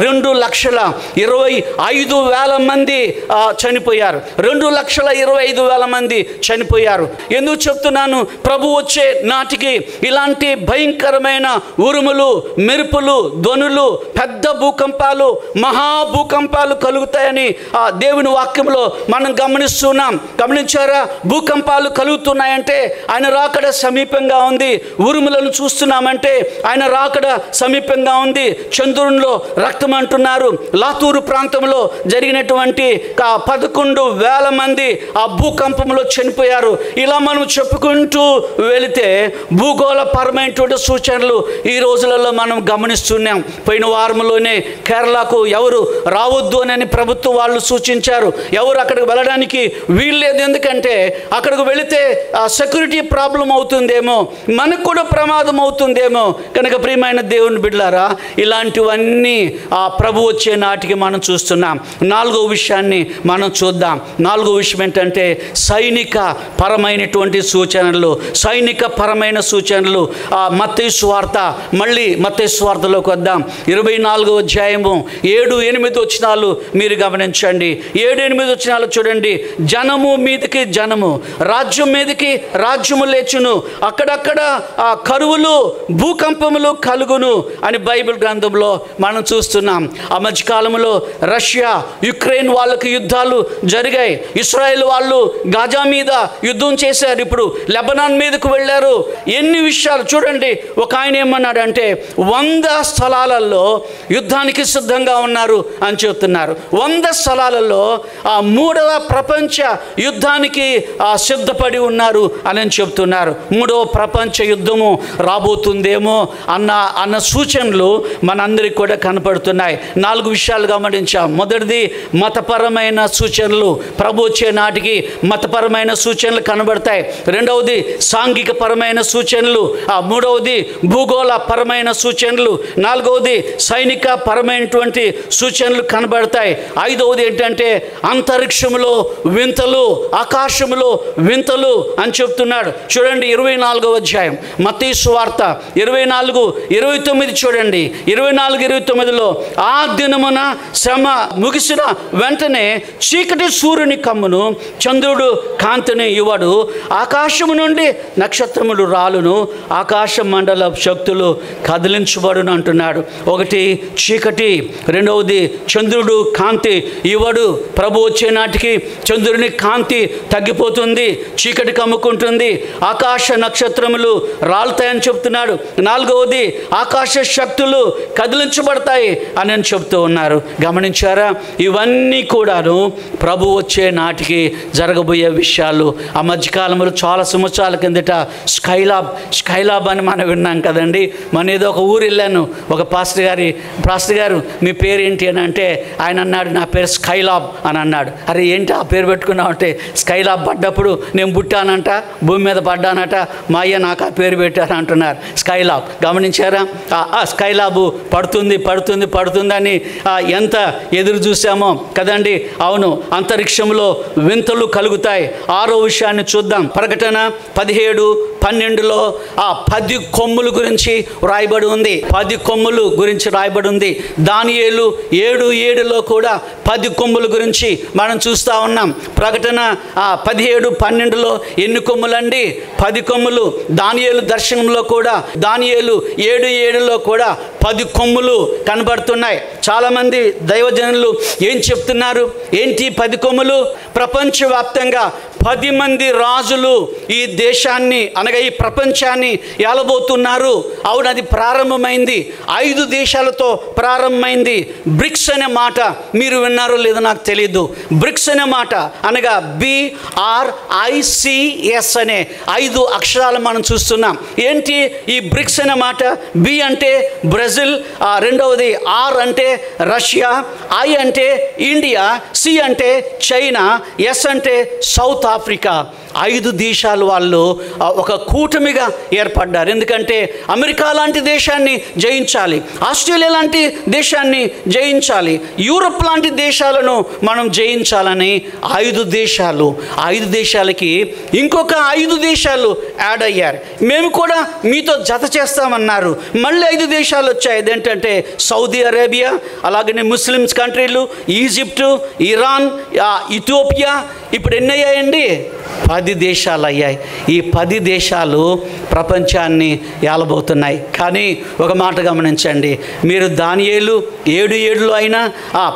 2,25,000 మంది చనిపోయారు. 2,25,000 మంది చనిపోయారు. ఎందుకు చెప్తున్నాను? ప్రభు వచ్చే నాటికి ఇలాంటి భయంకరమైన ఉరుములు, మెరుపులు, ధ్వనులు, పెద్ద భూకంపాలు, మహాభూకంపాలు కలుగుతాయని దేవుని వాక్యంలో మనం గమనిస్తున్నాం. గమనించారా? భూకంపాలు కలుగుతున్నాయంటే ఆయన రాకడ సమీపంగా ఉంది. ఉరుములను చూస్తున్నామంటే ఆయన రాకడ సమీపంగా ఉంది. చంద్రునిలో రక్తం అంటున్నారు. లాతూరు ప్రాంతంలో జరిగినటువంటి 11,000 మంది ఆ భూకంపంలో చనిపోయారు. ఇలా మనం చెప్పుకుంటూ వెళితే భూగోళపరమైనటువంటి సూచనలు ఈ రోజులలో మనం గమనిస్తున్నాం. పోయిన వారంలోనే కేరళకు ఎవరు రావద్దు అని ప్రభుత్వం వాళ్ళు సూచించారు. ఎవరు అక్కడికి వెళ్ళడానికి వీల్లేదు. ఎందుకంటే అక్కడికి వెళితే సెక్యూరిటీ ప్రాబ్లం అవుతుందేమో, మనకు కూడా ప్రమాదం అవుతుందేమో. కనుక ప్రియమైన దేవుని బిడ్డలారా, ఇలాంటివన్నీ ప్రభు వచ్చే నాటికి మనం చూస్తున్నాం. 4వ విషయాన్ని మనం చూద్దాం. 4వ విషయం ఏంటంటే సైనిక పరమైనటువంటి సూచనలు. సైనిక పరమైన సూచనలు. మత్తయి సువార్త, మళ్ళీ మత్తయి సువార్తలోకి వద్దాం. 24వ అధ్యాయము 7-8 వచనాలు మీరు గమనించండి. 7-8 వచనాలు చూడండి. జనము మీదకి జనము, రాజ్యం మీదకి రాజ్యము లేచును, అక్కడక్కడ కరువులు, భూకంపములు కలుగును అని బైబిల్ గ్రంథంలో మనం చూస్తున్నాం. ఆ మధ్యకాలంలో రష్యా, యుక్రెయిన్ వాళ్ళకి యుద్ధాలు జరిగాయి. ఇస్రాయేల్ వాళ్ళు గాజా మీద యుద్ధం చేశారు. ఇప్పుడు లెబనాన్ మీదకు వెళ్ళారు. ఎన్ని విషయాలు చూడండి. ఒక ఆయన ఏమన్నాడంటే 100 స్థలాలలో యుద్ధానికి సిద్ధంగా ఉన్నారు అని చెప్తున్నారు. 100 స్థలాలలో 3వ ప్రపంచ యుద్ధానికి సిద్ధపడి ఉన్నారు అని చెప్తున్నారు. 3వ ప్రపంచ యుద్ధము రాబోతుందేమో అన్న సూచనలు మనందరికి కూడా కనపడుతున్నాయి. 4 విషయాలు గమనించాం. మొదటిది మతపరమైన సూచనలు. ప్రభు వచ్చే నాటికి మతపరమైన సూచనలు కనబడతాయి. రెండవది సాంఘిక పరమైన సూచనలు. 3వది భూగోళ పరమైన సూచనలు. 4వది సైనిక పరమైనటువంటి సూచనలు కనబడతాయి. 5వది ఏంటంటే అంతరిక్షంలో వింతలు, ఆకాశంలో వింతలు అని చెప్తున్నాడు. చూడండి 24వ అధ్యాయం మత్తయి సువార్త 24-29 చూడండి. 24-29లో ఆ దినమున శ్రమ ముగిసిన వెంటనే చీకటి సూర్యుని కమ్మును, చంద్రుడు కాంతిని ఇవ్వడు, ఆకాశము నుండి నక్షత్రములు రాలును, ఆకాశ మండల శక్తులు కదిలించబడును అంటున్నాడు. ఒకటి చీకటి, రెండవది చంద్రుడు కాంతి ఇవ్వడు. ప్రభు వచ్చే నాటికి చంద్రుని కాంతి తగ్గిపోతుంది, చీకటి కమ్ముకుంటుంది, ఆకాశ నక్షత్రములు రాలుతాయని చెప్తున్నాడు. 4వది ఆకాశ శక్తులు కదిలించబడతాయి అని చెప్తూ ఉన్నారు. గమనించారా? ఇవన్నీ కూడాను ప్రభు వచ్చే నాటికి జరగబోయే విషయాలు. ఆ మధ్యకాలంలో చాలా సంవత్సరాల కిందట స్కైలాబ్ అని మనం విన్నాం కదండి. మన ఏదో ఒక ఊరు వెళ్ళాను. ఒక పాస్టర్ గారు మీ పేరు ఏంటి అని అంటే ఆయన అన్నాడు, నా పేరు స్కైలాబ్ అని అన్నాడు. అరే ఏంటి ఆ పేరు పెట్టుకున్నావు అంటే, స్కైలాబ్ పడ్డప్పుడు నేను పుట్టానంట, భూమి మీద పడ్డానట, మా అయ్య నాకు ఆ పేరు పెట్టారు అంటున్నారు. స్కైలాబ్ గమనించారా? ఆ స్కైలాబ్ పడుతుందని ఎంత ఎదురు చూసామో కదండి. అవును, అంతరిక్షంలో వింతలు కలుగుతాయి. 6వ విషయాన్ని చూద్దాం. ప్రకటన 17-12లో 10 కొమ్ముల గురించి రాయబడి ఉంది. 10 కొమ్ములు గురించి రాయబడి ఉంది. దానియేలు 7:7లో కూడా 10 కొమ్ముల గురించి మనం చూస్తూ ఉన్నాం. ప్రకటన 17-12లో ఎన్ని కొమ్ములండి? 10 కొమ్ములు. దానియేలు దర్శనంలో కూడా, దానియేలు 7:7లో కూడా 10 కొమ్ములు కనబడుతున్నాయి. చాలామంది దైవజనులు ఏం చెప్తున్నారు? ఏంటి 10 కొమ్ములు? ప్రపంచవ్యాప్తంగా 10 మంది రాజులు ఈ దేశాన్ని అనగా ఈ ప్రపంచాన్ని ఏలబోతున్నారు. అవును, అది ప్రారంభమైంది 5 దేశాలతో ప్రారంభమైంది. బ్రిక్స్ అనే మాట మీరు విన్నారో లేదో నాకు తెలియదు. బ్రిక్స్ అనే మాట అనగా BRICS అనే 5 అక్షరాలు మనం చూస్తున్నాం. ఏంటి ఈ బ్రిక్స్ అనే మాట? బి అంటే బ్రెజిల్, రెండవది R అంటే రష్యా, I అంటే ఇండియా, C అంటే చైనా, S అంటే సౌత్ ఆఫ్రికా. 5 దేశాలు వాళ్ళు ఒక కూటమిగా ఏర్పడ్డారు. ఎందుకంటే అమెరికా లాంటి దేశాన్ని జయించాలి, ఆస్ట్రేలియా లాంటి దేశాన్ని జయించాలి, యూరప్ లాంటి దేశాలను మనం జయించాలని 5 దేశాలు. 5 దేశాలకి ఇంకొక 5 దేశాలు యాడ్ అయ్యారు. మేము కూడా మీతో జత చేస్తామన్నారు. మళ్ళీ 5 దేశాలు వచ్చాయి. అదేంటంటే సౌదీ అరేబియా, అలాగనే ముస్లిమ్స్ కంట్రీలు, ఈజిప్టు, ఇరాన్, ఇథియోపియా. ఇప్పుడు ఎన్ని అయ్యాయండి? 10 దేశాలు అయ్యాయి. ఈ 10 దేశాలు ప్రపంచాన్ని ఏలబోతున్నాయి. కానీ ఒక మాట గమనించండి, మీరు దానియేలు 7:7లో అయినా,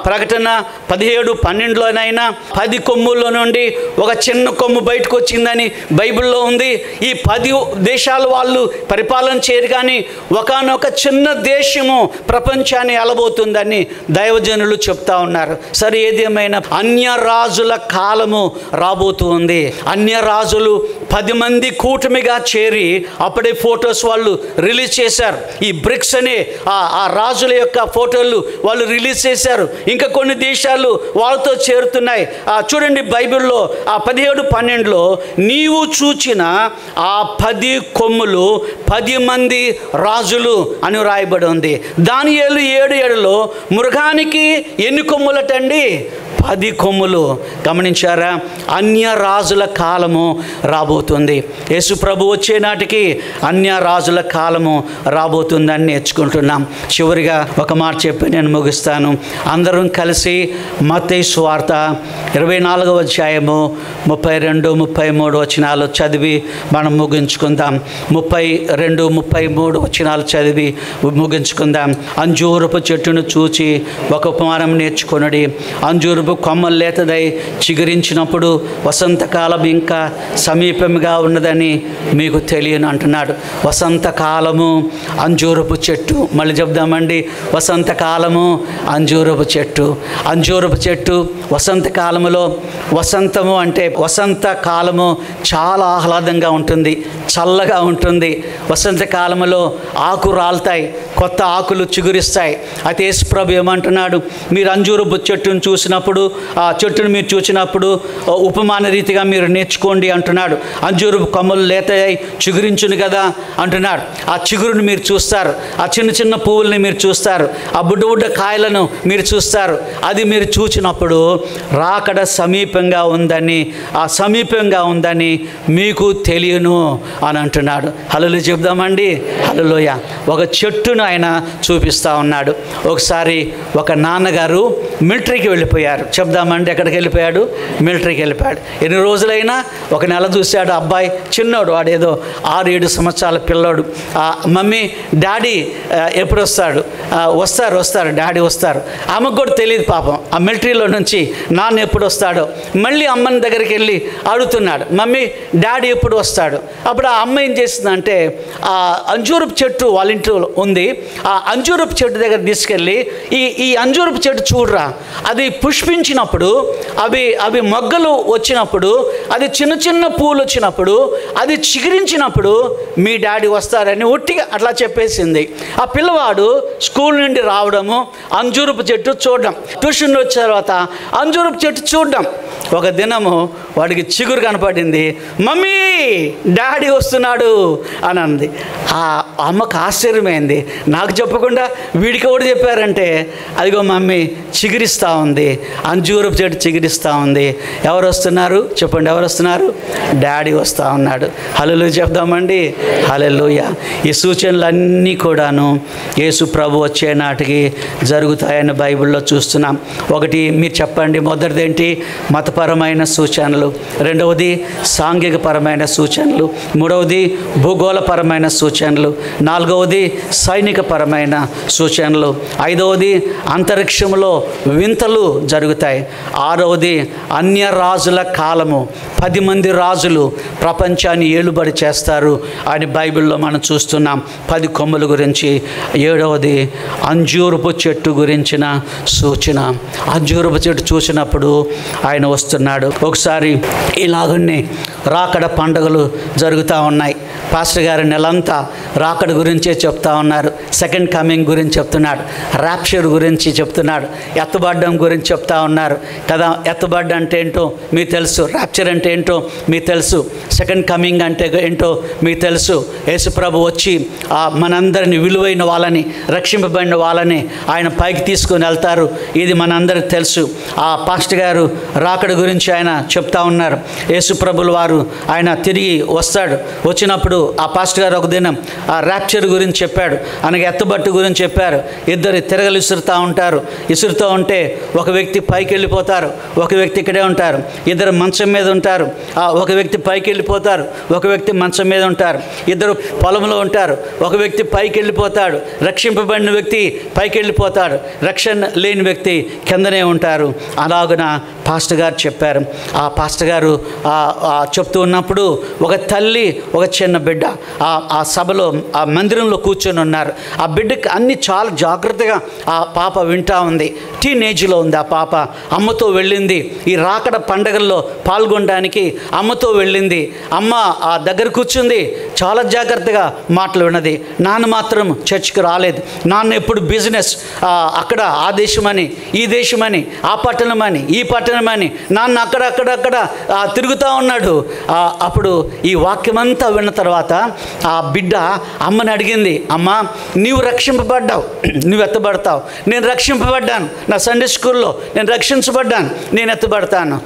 ప్రకటన 17:12లోనైనా 10 కొమ్ముల్లో నుండి ఒక చిన్న కొమ్ము బయటకు వచ్చిందని బైబిల్లో ఉంది. ఈ 10 దేశాలు వాళ్ళు పరిపాలన చేయరు, కానీ ఒకానొక చిన్న దేశము ప్రపంచాన్ని ఏలబోతుందని దైవజనులు చెప్తా ఉన్నారు. సరే, ఏదేమైనా అన్య రాజుల కాలము రాబోతూ ఉంది. అన్య రాజులు 10 మంది కూటమిగా చేరి అప్పుడే ఫొటోస్ వాళ్ళు రిలీజ్ చేశారు. ఈ బ్రిక్స్ అనే ఆ రాజుల యొక్క ఫోటోలు వాళ్ళు రిలీజ్ చేశారు. ఇంకా కొన్ని దేశాలు వాళ్ళతో చేరుతున్నాయి. చూడండి, బైబిల్లో 17:12లో నీవు చూచిన ఆ 10 కొమ్ములు 10 మంది రాజులు అని రాయబడి ఉంది. దానియేలు 7:7లో మృగానికి ఎన్ని కొమ్ములటండి? 10 కొమ్ములు. గమనించారా? అన్య రాజుల కాలము రాబోతుంది. యేసు ప్రభు వచ్చే నాటికి అన్య రాజుల కాలము రాబోతుందని నేర్చుకుంటున్నాం. చివరిగా ఒక మాట చెప్పి నేను ముగిస్తాను. అందరం కలిసి మత్తయి సువార్త 24వ అధ్యాయము 32, 33 వచనాలు చదివి మనం ముగించుకుందాం. 32, 33 వచనాలు చదివి ముగించుకుందాం. అంజూరపు చెట్టును చూచి ఒక ఉపమానం నేర్చుకొనుడి. అంజూరపు కొమ్మలు లేతదై చిగురించినప్పుడు వసంతకాలం ఇంకా సమీపంగా ఉన్నదని మీకు తెలియను అంటున్నాడు. వసంతకాలము అంజూరపు చెట్టు. మళ్ళీ చెప్దామండి, వసంతకాలము అంజూరపు చెట్టు. అంజూరపు చెట్టు వసంతకాలములో, వసంతము అంటే వసంతకాలము చాలా ఆహ్లాదంగా ఉంటుంది, చల్లగా ఉంటుంది. వసంతకాలంలో ఆకు రాలుతాయి, కొత్త ఆకులు చిగురిస్తాయి. అయితే యేసు ప్రభు ఏమంటున్నాడు? మీరు అంజూరపు చెట్టును చూసినప్పుడు, ఆ చెట్టును మీరు చూసినప్పుడు ఉపమాన రీతిగా మీరు నేర్చుకోండి అంటున్నాడు. అంజూరపు కొమ్మలు లేతాయి, చిగురించును కదా అంటున్నాడు. ఆ చిగురుని మీరు చూస్తారు, ఆ చిన్న చిన్న పువ్వుల్ని మీరు చూస్తారు, ఆ బుడ్డ బుడ్డ కాయలను మీరు చూస్తారు. అది మీరు చూసినప్పుడు రాకడ సమీపంగా ఉందని, ఆ సమీపంగా ఉందని మీకు తెలియను అని అంటున్నాడు. హల్లెలూయా చెప్దామండి. హల్లెలూయా. ఒక చెట్టును ఆయన చూపిస్తూ ఉన్నాడు. ఒకసారి ఒక నాన్నగారు మిలిటరీకి వెళ్ళిపోయారు. చెప్దామండి, ఎక్కడికి వెళ్ళిపోయాడు? మిలిటరీకి వెళ్ళిపోయాడు. ఎన్ని రోజులైనా ఒక నెల చూశాడు. అబ్బాయి చిన్నోడు, వాడేదో 6-7 సంవత్సరాల పిల్లోడు. మమ్మీ డాడీ ఎప్పుడు వస్తాడు? వస్తారు డాడీ వస్తారు. ఆమెకు కూడా తెలియదు పాపం, ఆ మిలిటరీలో నుంచి నాన్న ఎప్పుడు వస్తాడో. మళ్ళీ అమ్మని దగ్గరికి వెళ్ళి అడుగుతున్నాడు, మమ్మీ డాడీ ఎప్పుడు వస్తాడు? అప్పుడు ఆ అమ్మ ఏం చేస్తుందంటే, ఆ అంజూరపు చెట్టు వాళ్ళ ఇంట్లో ఉంది, ఆ అంజూరపు చెట్టు దగ్గర తీసుకెళ్ళి ఈ అంజూరపు చెట్టు చూడరా, అది పుష్పించినప్పుడు, అవి మొగ్గలు వచ్చినప్పుడు, అది చిన్న చిన్న పూలు వచ్చినప్పుడు, అది చిగురించినప్పుడు మీ డాడీ వస్తారని ఒట్టిగా అట్లా చెప్పేసింది. ఆ పిల్లవాడు స్కూల్ నుండి రావడము, అంజూరపు చెట్టు చూడడం, ట్యూషన్ వచ్చిన తర్వాత అంజూరపు చెట్టు చూడడం. ఒక దినము వాడికి చిగురు కనపడింది. మమ్మీ డాడీ వస్తున్నాడు అని అంది. ఆ అమ్మకు ఆశ్చర్యమైంది. నాకు చెప్పకుండా వీడికి ఎవడు చెప్పారంటే, అదిగో మమ్మీ చిగురిస్తూ ఉంది, అంజూరపు చెట్టు చిగురిస్తూ ఉంది. ఎవరు వస్తున్నారు చెప్పండి? ఎవరు వస్తున్నారు? డాడీ వస్తూ ఉన్నాడు. హల్లెలూయా చెప్దామండి. హల్లెలూయా. ఈ సూచనలన్నీ కూడాను యేసు ప్రభు వచ్చే నాటికి జరుగుతాయని బైబిల్లో చూస్తున్నాం. ఒకటి మీరు చెప్పండి, మొదటిదేంటి? మతపరమైన సూచనలు. రెండవది సాంఘికపరమైన సూచనలు. మూడవది భూగోళపరమైన సూచనలు. నాలుగవది సైనికపరమైన సూచనలు. ఐదవది అంతరిక్షంలో వింతలు జరుగుతాయి. ఆరవది అన్య రాజుల కాలము, 10 మంది రాజులు ప్రపంచాన్ని ఏలుబడి చేస్తారు అని బైబిల్లో మనం చూస్తున్నాం. 10 కొమ్ముల గురించి. ఏడవది అంజూరపు చెట్టు గురించిన సూచన. అంజూరపు చెట్టు చూసినప్పుడు ఆయన వస్తున్నాడు. ఒకసారి ఇలాగనే రాకడ పండుగలు జరుగుతూ ఉన్నాయి. పాస్టర్ గారు నెలంతా రాకడ గురించే చెప్తా ఉన్నారు. సెకండ్ కమింగ్ గురించి చెప్తున్నాడు, ర్యాప్చర్ గురించి చెప్తున్నాడు, ఎత్తబడ్డం గురించి చెప్తా ఉన్నారు కదా. ఎత్తబడ్డ అంటే ఏంటో మీకు తెలుసు, ర్యాప్చర్ అంటే ఏంటో మీకు తెలుసు, సెకండ్ కమింగ్ అంటే ఏంటో మీకు తెలుసు. యేసుప్రభు వచ్చి మనందరిని, విలువైన వాళ్ళని, రక్షింపబడిన వాళ్ళని ఆయన పైకి తీసుకొని వెళ్తారు. ఇది మనందరికి తెలుసు. ఆ పాస్టర్ గారు రాకడ గురించి ఆయన చెప్తా ఉన్నారు. యేసుప్రభుల వారు ఆయన తిరిగి వస్తాడు. వచ్చినప్పుడు ఆ పాస్టర్ గారు ఒక దినం ఆ ర్యాప్చర్ గురించి చెప్పాడు. అనగా అలాగే ఎత్తబట్టు గురించి చెప్పారు. ఇద్దరు తిరగలు ఇసురుతూ ఉంటే ఒక వ్యక్తి పైకి వెళ్ళిపోతారు, ఒక వ్యక్తి ఇక్కడే ఉంటారు. ఇద్దరు మంచం మీద ఉంటారు, ఒక వ్యక్తి పైకి వెళ్ళిపోతారు, ఒక వ్యక్తి మంచం మీద ఉంటారు. ఇద్దరు పొలంలో ఉంటారు, ఒక వ్యక్తి పైకి వెళ్ళిపోతాడు, రక్షింపబడిన వ్యక్తి పైకి వెళ్ళిపోతాడు, రక్షణ లేని వ్యక్తి కిందనే ఉంటారు. అలాగున పాస్టర్ గారు చెప్పారు. ఆ పాస్టర్ గారు చెప్తూ ఉన్నప్పుడు ఒక తల్లి, ఒక చిన్న బిడ్డ ఆ సభలో, ఆ మందిరంలో కూర్చొని ఉన్నారు. ఆ బిడ్డకి అన్ని చాలా జాగ్రత్తగా ఆ పాప వింటా ఉంది. టీనేజ్లో ఉంది ఆ పాప. అమ్మతో వెళ్ళింది, ఈ రాకడ పండగల్లో పాల్గొనడానికి అమ్మతో వెళ్ళింది. అమ్మ ఆ దగ్గర కూర్చుంది, చాలా జాగ్రత్తగా మాటలు విన్నది. నాన్న మాత్రం చర్చికి రాలేదు. నాన్న ఎప్పుడు బిజినెస్, అక్కడ ఆ దేశమని, ఈ దేశమని, ఆ పట్టణమని, ఈ పట్టణమని, నాన్న అక్కడ తిరుగుతూ ఉన్నాడు. అప్పుడు ఈ వాక్యమంతా విన్న తర్వాత ఆ బిడ్డ అమ్మని అడిగింది, అమ్మ నీవు రక్షింపబడ్డావు, నువ్వు ఎత్తబడతావు. నేను రక్షింపబడ్డాను, నా సండే స్కూల్లో నేను రక్షించబడ్డాను, నేను ఎత్తబడతాను.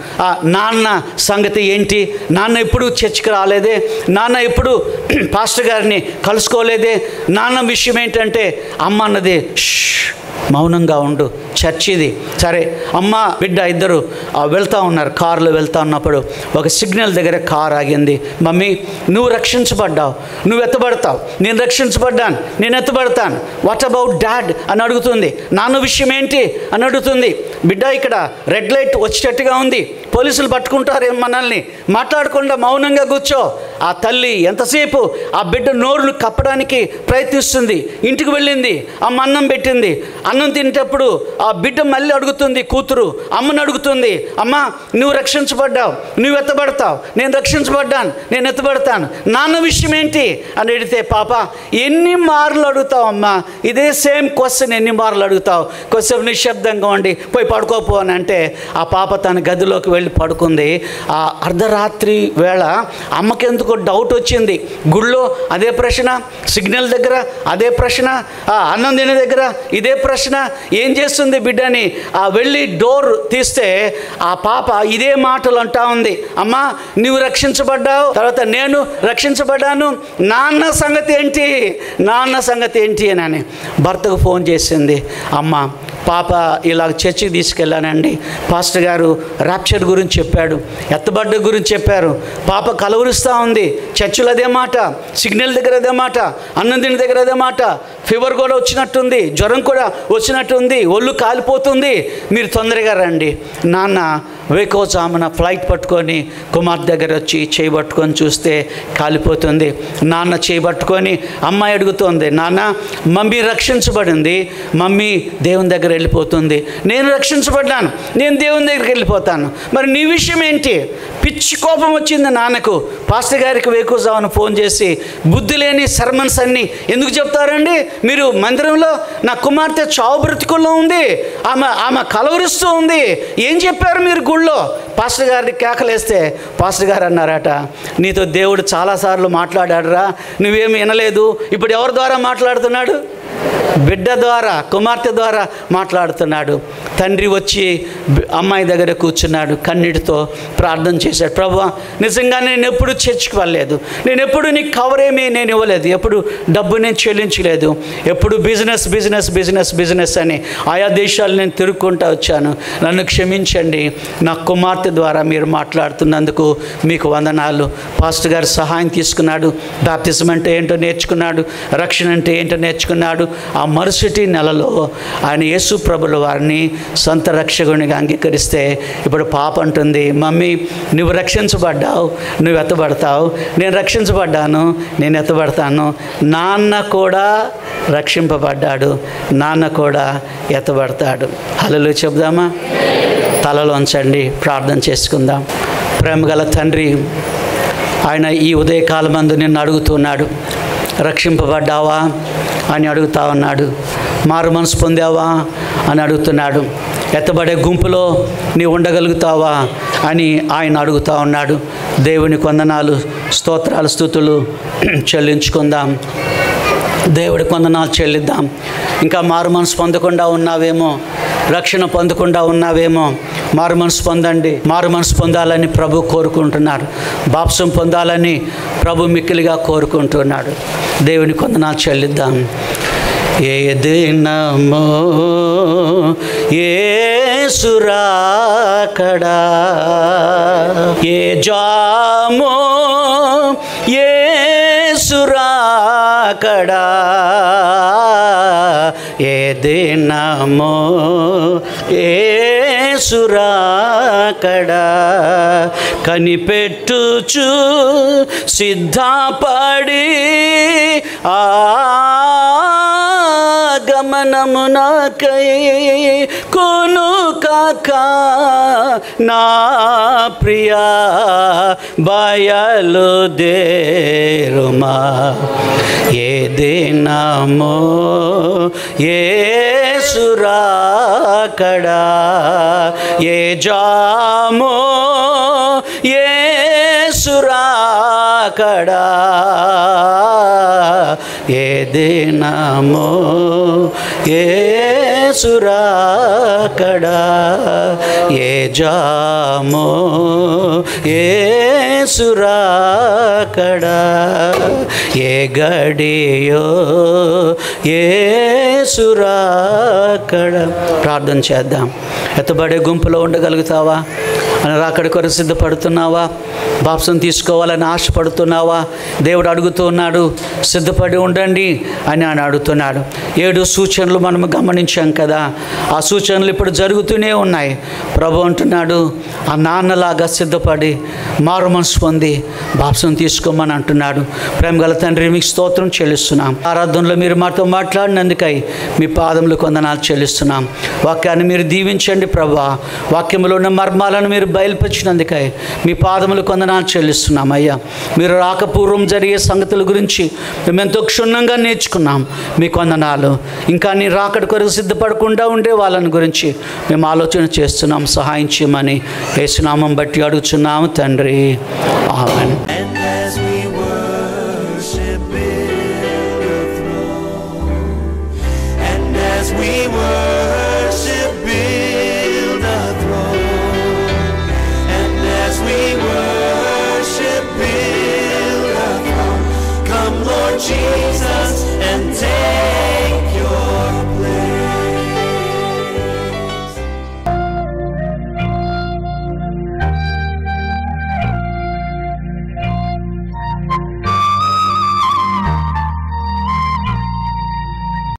నాన్న సంగతి ఏంటి? నాన్న ఎప్పుడు చర్చికి రాలేదే, నాన్న ఎప్పుడు పాస్టర్ గారిని కలుసుకోలేదే, నాన్న విషయం ఏంటంటే అమ్మ అన్నది మౌనంగా ఉండు, చర్చిది. సరే అమ్మ బిడ్డ ఇద్దరు వెళ్తూ ఉన్నారు, కారులో వెళ్తూ ఉన్నప్పుడు ఒక సిగ్నల్ దగ్గర కారు ఆగింది. మమ్మీ నువ్వు రక్షించబడ్డావు, నువ్వు ఎత్తబడతావు, నేను రక్షించబడ్డాను, నేను ఎత్తబడతాను. వాట్ అబౌట్ డాడ్ అని అడుగుతుంది. నాన్న విషయం ఏంటి అని అడుగుతుంది. బిడ్డ ఇక్కడ రెడ్ లైట్ వచ్చేటట్టుగా ఉంది, పోలీసులు పట్టుకుంటారు మనల్ని, మాట్లాడకుండా మౌనంగా కూర్చో. ఆ తల్లి ఎంతసేపు ఆ బిడ్డ నోరును కప్పడానికి ప్రయత్నిస్తుంది. ఇంటికి వెళ్ళింది, అమ్మ అన్నం పెట్టింది. అన్నం తినేటప్పుడు ఆ బిడ్డ మళ్ళీ అడుగుతుంది, కూతురు అమ్మని అడుగుతుంది, అమ్మ నువ్వు రక్షించబడ్డావు, నువ్వు ఎత్తబడతావు, నేను రక్షించబడ్డాను, నేను ఎత్తబడతాను, నాన్న విషయం ఏంటి అని అడిగితే పాప ఎన్ని మార్లు అడుగుతావు అమ్మా, ఇదే సేమ్ క్వశ్చన్ ఎన్ని మార్లు అడుగుతావు, కొంచెం నిశ్శబ్దంగా ఉండి పోయి పడుకోపో అని అంటే ఆ పాప తన గదిలోకి వెళ్ళి పడుకుంది. ఆ అర్ధరాత్రి వేళ అమ్మకెందుకో డౌట్ వచ్చింది. గుళ్ళో అదే ప్రశ్న, సిగ్నల్ దగ్గర అదే ప్రశ్న, అన్నం తినే దగ్గర ఇదే ప్రశ్న, ఏం చేస్తుంది బిడ్డని వెళ్ళి డోర్ తీస్తే ఆ పాప ఇదే మాటలు అంటా ఉంది, అమ్మా నువ్వు రక్షించబడ్డావు, తర్వాత నేను రక్షించబడ్డాను, నాన్న సంగతి ఏంటి, నాన్న సంగతి ఏంటి అని భర్తకు ఫోన్ చేసింది. అమ్మ పాప ఇలా చర్చికి తీసుకెళ్ళానండి, పాస్టర్ గారు ర్యాప్చర్ గురించి చెప్పాడు, ఎత్తబడ్డ గురించి చెప్పారు, పాప కలవరుస్తూ ఉంది, చర్చిలో అదే మాట, సిగ్నల్ దగ్గర అదే మాట, అన్నం తిని దగ్గర అదే మాట, ఫీవర్ కూడా వచ్చినట్టుంది, జ్వరం కూడా వచ్చినట్టుంది, ఒళ్ళు కాలిపోతుంది, మీరు తొందరగా రండి. నాన్న వేకోజామున ఫ్లైట్ పట్టుకొని కుమార్ దగ్గర వచ్చి చేయబట్టుకొని చూస్తే కాలిపోతుంది. నాన్న చేయబట్టుకొని అమ్మాయి అడుగుతోంది, నాన్న మమ్మీ రక్షించబడింది, మమ్మీ దేవుని దగ్గర వెళ్ళిపోతుంది, నేను రక్షించబడ్డాను, నేను దేవుని దగ్గరికి వెళ్ళిపోతాను, మరి నీ విషయం ఏంటి? పిచ్చి కోపం వచ్చింది నాన్నకు. పాస్టర్ గారికి వేకోజామున ఫోన్ చేసి, బుద్ధి లేని సర్మన్స్ అన్నీ ఎందుకు చెప్తారండి మీరు? మందిరంలో నా కుమార్తె చావు బ్రతుకుల్లో ఉంది, ఆమె కలవరిస్తూ ఉంది, ఏం చెప్పారు మీరు గుళ్ళో? పాస్టర్ గారిని కేకలేస్తే పాస్టర్ గారు అన్నారట, నీతో దేవుడు చాలాసార్లు మాట్లాడాడురా, నువ్వేమి వినలేదు, ఇప్పుడు ఎవరి ద్వారా మాట్లాడుతున్నాడు? బిడ్డ ద్వారా, కుమార్తె ద్వారా మాట్లాడుతున్నాడు. తండ్రి వచ్చి అమ్మాయి దగ్గర కూర్చున్నాడు, కన్నీటితో ప్రార్థన చేశాడు, ప్రభువా నిజంగా నేను ఎప్పుడు చర్చికి వెళ్ళలేదు, నేను ఎప్పుడు నీకు కవర్ ఏమీ నేను ఇవ్వలేదు, ఎప్పుడు డబ్బు నేను చెల్లించలేదు, ఎప్పుడు బిజినెస్ బిజినెస్ బిజినెస్ బిజినెస్ అని ఆయా దేశాలు నేను తిరుగుకుంటూ వచ్చాను, నన్ను క్షమించండి, నా కుమార్తె ద్వారా మీరు మాట్లాడుతున్నందుకు మీకు వందనాలు. పాస్టర్ గారు సహాయం తీసుకున్నాడు, బాప్తిజం అంటే ఏంటో నేర్చుకున్నాడు, రక్షణ అంటే ఏంటో నేర్చుకున్నాడు. ఆ మరుసటి నెలలో ఆయన యేసు ప్రభుల వారిని సొంత రక్షకునిగా అంగీకరిస్తే ఇప్పుడు పాప అంటుంది, మమ్మీ నువ్వు రక్షించబడ్డావు, నువ్వు ఎత్తబడతావు, నేను రక్షించబడ్డాను, నేను ఎత్తబడతాను, నాన్న కూడా రక్షింపబడ్డాడు, నాన్న కూడా ఎత్తబడతాడు. హల్లెలూయా చెప్దామా? తలలో ఉంచండి, ప్రార్థన చేసుకుందాం. ప్రేమగల తండ్రి, ఆయన ఈ ఉదయకాలమందు నిన్ను అడుగుతున్నాడు, రక్షింపబడ్డావా అని అడుగుతా ఉన్నాడు, మారు మనసు పొందావా అని అడుగుతున్నాడు, ఎత్తబడే గుంపులో నీవు ఉండగలుగుతావా అని ఆయన అడుగుతూ ఉన్నాడు. దేవుని వందనాలు, స్తోత్రాలు, స్తుతులు చెల్లించుకుందాం. దేవుడి వందనాలు చెల్లిద్దాం. ఇంకా మారు మనసు పొందకుండా ఉన్నావేమో, రక్షణ పొందకుండా ఉన్నావేమో, మారు మనసు పొందండి. మారు మనసు పొందాలని ప్రభు కోరుకుంటున్నారు, బాప్సం పొందాలని ప్రభు మిక్కిలిగా కోరుకుంటున్నాడు. దేవుని వందనాలు చెల్లిద్దాం. ఏ దినమో యేసు రాకడా, ఏ జామో యేసు రాకడా, ఏ దినమో యేసు రాకడా, కనిపెట్టుచు సిద్ధపడి గమనమునకై కొనుకాక నా ప్రియా బయలుదేరుమా. ఏ దినమో యేసు రాకడా, ఏ జామో యేసు రాకడా, ఏ దినమో యేసు రాకడా, ఏ జామో యేసు రాకడా, ఏ గడియో యేసు రాకడా. ప్రార్థన చేద్దాం. ఎత్తబడే గుంపులో ఉండగలుగుతావా? అని రాకడి కొరకు సిద్ధపడుతున్నావా? బాప్సం తీసుకోవాలని ఆశపడుతున్నావా? దేవుడు అడుగుతూ ఉన్నాడు, సిద్ధపడి ఉండండి అని ఆయన అడుగుతున్నాడు. 7 సూచనలు మనం గమనించాం కదా, ఆ సూచనలు ఇప్పుడు జరుగుతూనే ఉన్నాయి. ప్రభు అంటున్నాడు, ఆ నాన్నలాగా సిద్ధపడి మారు మనసు పొంది బాప్సం తీసుకోమని అంటున్నాడు. ప్రేమగల తండ్రి, మీకు స్తోత్రం చెల్లిస్తున్నాం. ఆరాధనలో మీరు మాతో మాట్లాడినందుకై మీ పాదములకు వందనాలు చెల్లిస్తున్నాం. వాక్యాన్ని మీరు దీవించండి ప్రభువా. వాక్యంలో ఉన్న మర్మాలను మీరు బయలుపరిచినందుకై మీ పాదములకు వందనాలు చెల్లిస్తున్నాం. అయ్యా, మీరు రాకపూర్వం జరిగే సంగతుల గురించి మేము ఎంతో క్షుణ్ణంగా నేర్చుకున్నాం. మీకు వందనాలు. ఇంకా నీ రాకడి కొరకు సిద్ధపడకుండా ఉండే వాళ్ళని గురించి మేము ఆలోచన చేస్తున్నాం. సహాయం చేయమని యేసు నామం బట్టి అడుగుచున్నాము తండ్రి. ఆమేన్.